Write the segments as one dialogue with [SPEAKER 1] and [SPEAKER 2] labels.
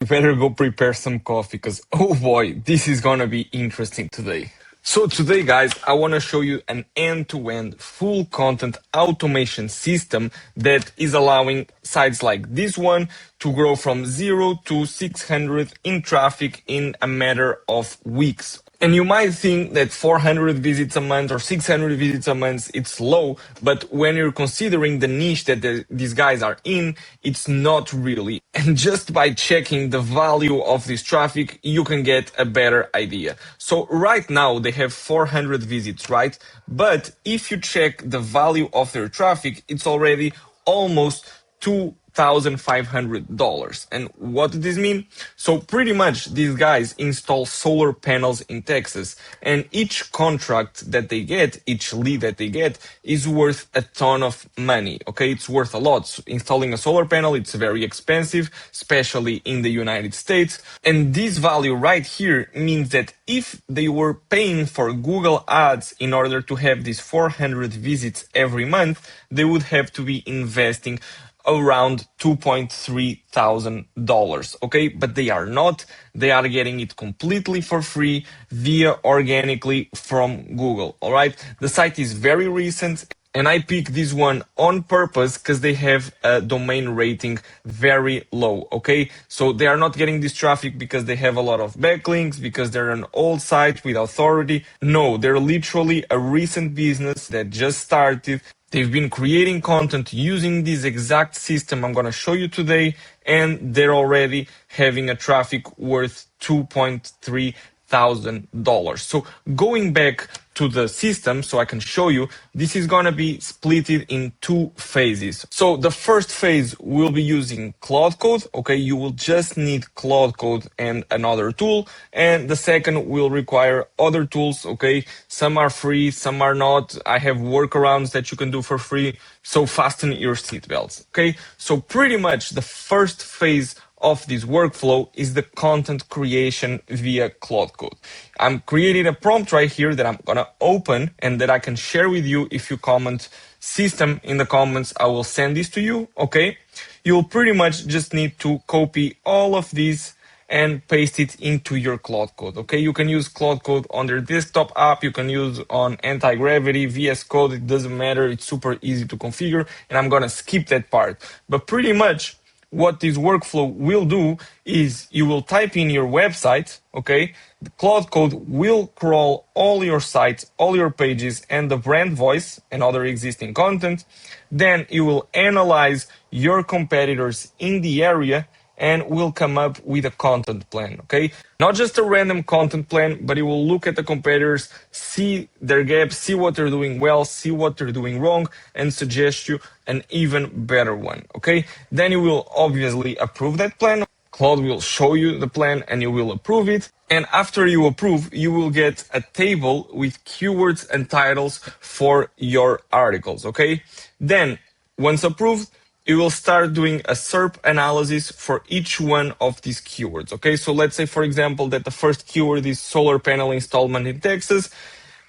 [SPEAKER 1] better go prepare some coffee because, oh boy, this is gonna be interesting today. So today, guys, I want to show you an end-to-end full content automation system that is allowing sites like this one to grow from 0 to 600 in traffic in a matter of weeks. And you might think that 400 visits a month or 600 visits a month, it's low, but when you're considering the niche that these guys are in, it's not really. And just by checking the value of this traffic, you can get a better idea. So right now they have 400 visits, right? But if you check the value of their traffic, it's already almost $2,500. And what does this mean? So pretty much these guys install solar panels in Texas, and each contract that they get, each lead that they get is worth a ton of money. Okay, it's worth a lot. So installing a solar panel, it's very expensive, especially in the United States. And this value right here means that if they were paying for Google ads in order to have these 400 visits every month, they would have to be investing around $2,300, okay? But they are not. They are getting it completely for free via organically from Google, all right? The site is very recent, and I picked this one on purpose because they have a domain rating very low, okay? So they are not getting this traffic because they have a lot of backlinks, because they're an old site with authority. No, they're literally a recent business that just started. They've been creating content using this exact system I'm going to show you today, and they're already having a traffic worth $2,300. So going back to the system so I can show you, this is going to be split in two phases. So the first phase will be using Claude Code. Okay, you will just need Claude Code and another tool. And the second will require other tools. Okay, some are free, some are not. I have workarounds that you can do for free. So fasten your seatbelts. Okay, so pretty much the first phase of this workflow is the content creation via Claude Code. I'm creating a prompt right here that I'm gonna open and that I can share with you. If you comment system in the comments, I will send this to you, okay? You'll pretty much just need to copy all of these and paste it into your Claude Code, okay? You can use Claude Code on your desktop app, you can use on Anti-Gravity, VS Code, it doesn't matter, it's super easy to configure, and I'm gonna skip that part. But pretty much what this workflow will do is you will type in your website, okay? The Claude Code will crawl all your sites, all your pages, and the brand voice and other existing content. Then you will analyze your competitors in the area and will come up with a content plan, okay? Not just a random content plan, but it will look at the competitors, see their gaps, see what they're doing well, see what they're doing wrong, and suggest you an even better one, okay? Then you will obviously approve that plan. Claude will show you the plan and you will approve it. And after you approve, you will get a table with keywords and titles for your articles, okay? Then, once approved, you will start doing a SERP analysis for each one of these keywords, okay? So let's say, for example, that the first keyword is solar panel installment in Texas.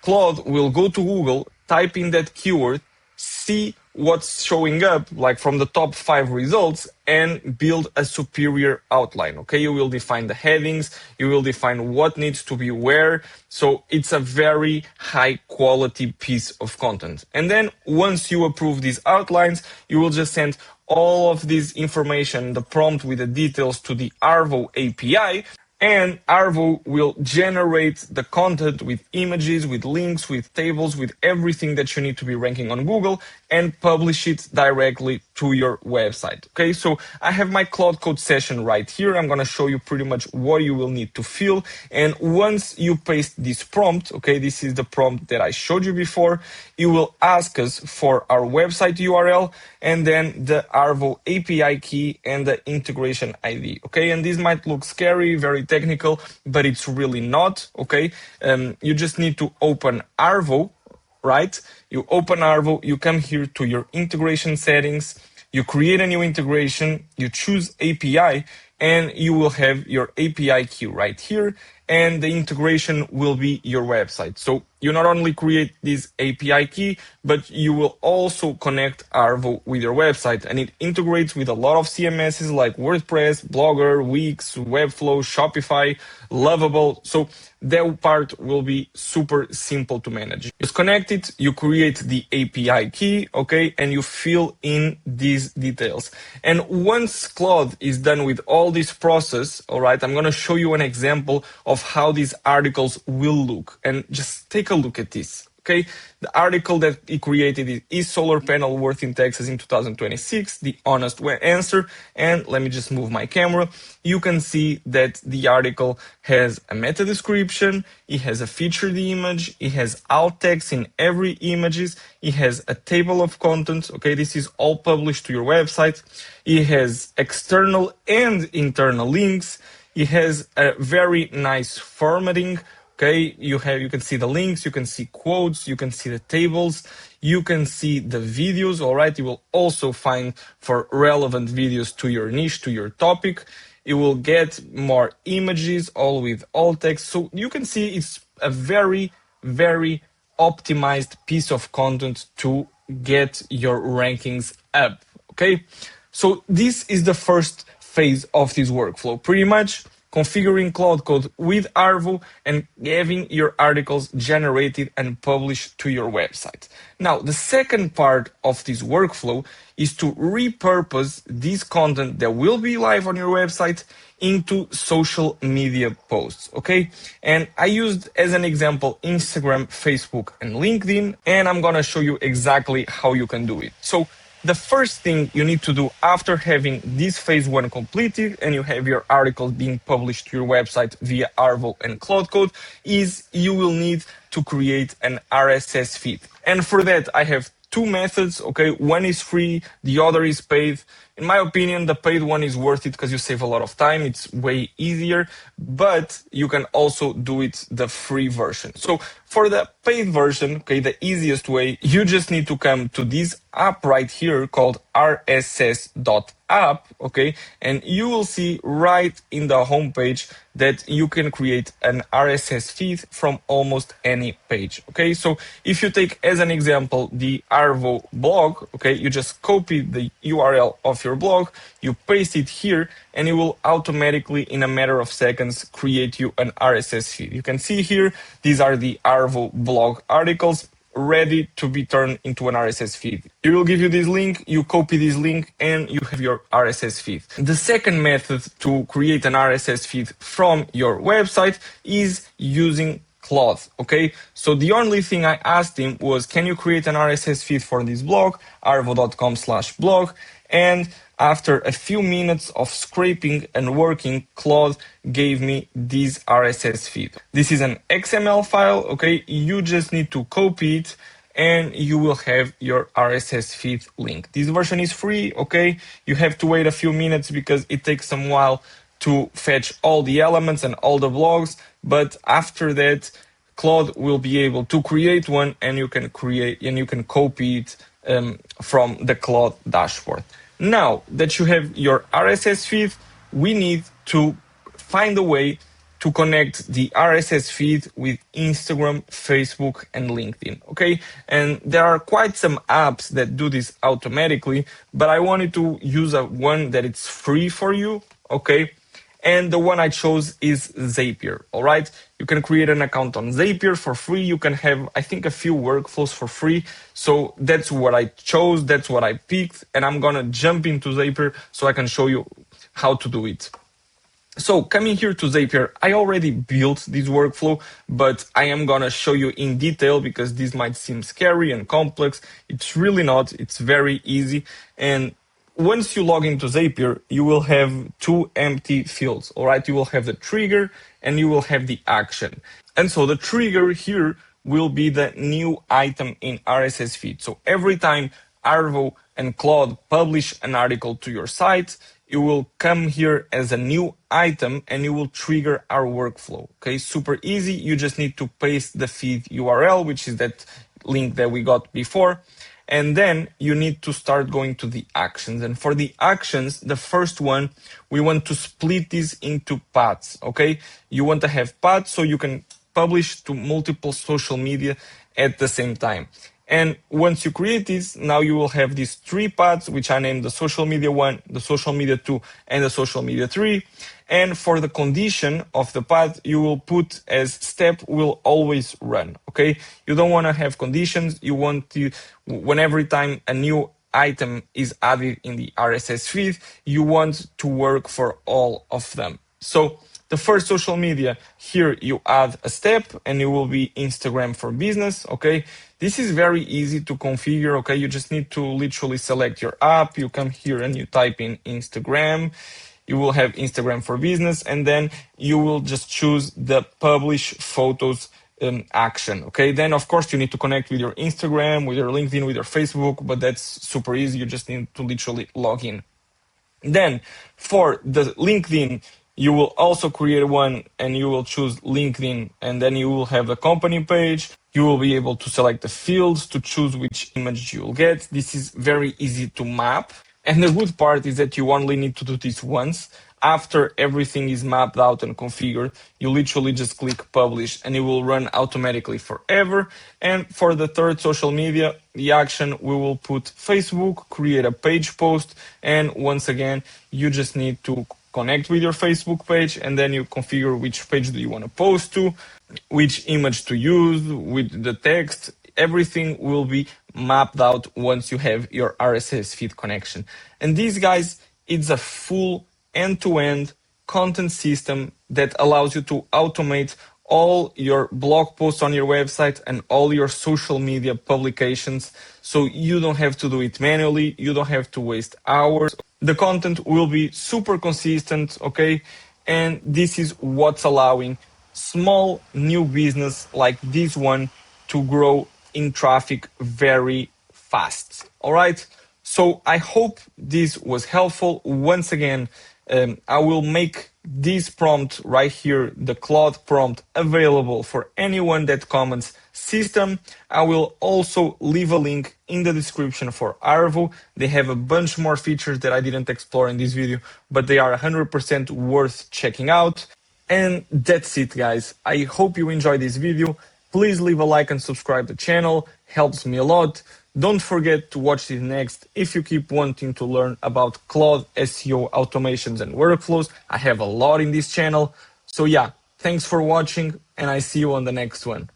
[SPEAKER 1] Claude will go to Google, type in that keyword, see what's showing up, like from the top 5 results, and build a superior outline, okay? You will define the headings, you will define what needs to be where, so it's a very high quality piece of content. And then once you approve these outlines, you will just send all of this information, the prompt with the details, to the Arvow API, and Arvow will generate the content with images, with links, with tables, with everything that you need to be ranking on Google, and publish it directly to your website. Okay, so I have my Claude Code session right here. I'm going to show you pretty much what you will need to fill. And once you paste this prompt, okay, this is the prompt that I showed you before, you will ask us for our website URL and then the Arvow API key and the integration ID. Okay, and this might look scary, very technical, but it's really not. Okay, you just need to open Arvow, right? You open Arvow, you come here to your integration settings, you create a new integration, you choose API, and you will have your API key right here. and the integration will be your website. So you not only create this API key, but you will also connect Arvow with your website, and it integrates with a lot of CMSs like WordPress, Blogger, Wix, Webflow, Shopify, Lovable. So that part will be super simple to manage. Just connect it, you create the API key, okay, and you fill in these details. And once Claude is done with all this process, all right, I'm going to show you an example of how these articles will look. And just take a look at this. Okay, the article that he created is solar panel worth in Texas in 2026, the honest answer. And let me just move my camera. You can see that the article has a meta description, it has a featured image, it has alt text in every images, it has a table of contents. Okay, this is all published to your website. It has external and internal links. It has a very nice formatting. Okay, you can see the links, you can see quotes, you can see the tables, you can see the videos, all right? You will also find for relevant videos to your niche, to your topic. You will get more images, all with alt text. So you can see it's a very, very optimized piece of content to get your rankings up, okay? So this is the first phase of this workflow. Pretty much configuring Claude Code with Arvow and having your articles generated and published to your website. Now, the second part of this workflow is to repurpose this content that will be live on your website into social media posts, okay? And I used as an example Instagram, Facebook, and LinkedIn, and I'm gonna show you exactly how you can do it. So the first thing you need to do after having this phase one completed and you have your articles being published to your website via Arvow and Claude Code is you will need to create an RSS feed. And for that, I have two methods, okay? One is free, the other is paid. In my opinion, the paid one is worth it because you save a lot of time. It's way easier, but you can also do it the free version. So for the paid version, okay, the easiest way, you just need to come to this app right here called RSS.app, okay? And you will see right in the homepage that you can create an RSS feed from almost any page, okay? So if you take as an example the Arvow blog, okay, you just copy the URL of your blog, you paste it here, and it will automatically, in a matter of seconds, create you an RSS feed. You can see here, these are the Arvow blog articles ready to be turned into an RSS feed. It will give you this link, you copy this link, and you have your RSS feed. The second method to create an RSS feed from your website is using Claude, okay? So the only thing I asked him was, can you create an RSS feed for this blog, arvow.com/blog, and after a few minutes of scraping and working, Claude gave me this RSS feed. This is an XML file, okay? You just need to copy it and you will have your RSS feed link. This version is free, okay? You have to wait a few minutes because it takes some while to fetch all the elements and all the blogs, but after that, Claude will be able to create one and you can copy it from the Claude dashboard. Now that you have your RSS feed, we need to find a way to connect the RSS feed with Instagram, Facebook, and LinkedIn, okay? And there are quite some apps that do this automatically, but I wanted to use one that it's free for you, okay? And the one I chose is Zapier, all right? You can create an account on Zapier for free. You can have, I think, a few workflows for free. So that's what I chose, that's what I picked, and I'm gonna jump into Zapier so I can show you how to do it. So coming here to Zapier, I already built this workflow, but I am gonna show you in detail because this might seem scary and complex. It's really not, it's very easy. And once you log into Zapier, you will have two empty fields, all right? You will have the trigger and you will have the action. And so the trigger here will be the new item in RSS feed. So every time Arvow and Claude publish an article to your site, it will come here as a new item and it will trigger our workflow, okay? Super easy. You just need to paste the feed URL, which is that link that we got before. And then you need to start going to the actions. And for the actions, the first one, we want to split this into paths, okay? You want to have paths so you can publish to multiple social media at the same time. And once you create this, now you will have these 3 paths, which I named the social media 1, the social media 2, and the social media 3. And for the condition of the path, you will put as step will always run, okay? You don't want to have conditions. You want to, when every time a new item is added in the RSS feed, you want to work for all of them. So the first social media, here you add a step and it will be Instagram for business, okay? This is very easy to configure, okay? You just need to literally select your app. You come here and you type in Instagram. You will have Instagram for business, and then you will just choose the publish photos action, okay? Then, of course, you need to connect with your Instagram, with your LinkedIn, with your Facebook, but that's super easy. You just need to literally log in. Then for the LinkedIn, you will also create one and you will choose LinkedIn, and then you will have the company page. You will be able to select the fields to choose which image you will get. This is very easy to map. And the good part is that you only need to do this once. After everything is mapped out and configured, you literally just click publish and it will run automatically forever. And for the third social media, the action, we will put Facebook, create a page post. And once again, you just need to connect with your Facebook page, and then you configure which page do you want to post to, which image to use with the text. Everything will be mapped out once you have your RSS feed connection. And these guys, it's a full end-to-end content system that allows you to automate all your blog posts on your website and all your social media publications. So you don't have to do it manually. You don't have to waste hours. The content will be super consistent, okay? And this is what's allowing small new business like this one to grow in traffic very fast. All right. So I hope this was helpful. Once again, I will make this prompt right here, the Claude prompt, available for anyone that comments system. I will also leave a link in the description for Arvow. They have a bunch more features that I didn't explore in this video, but they are 100% worth checking out. And that's it, guys. I hope you enjoyed this video. Please leave a like and subscribe to the channel. Helps me a lot. Don't forget to watch this next if you keep wanting to learn about Claude SEO automations and workflows. I have a lot in this channel. So yeah, thanks for watching and I see you on the next one.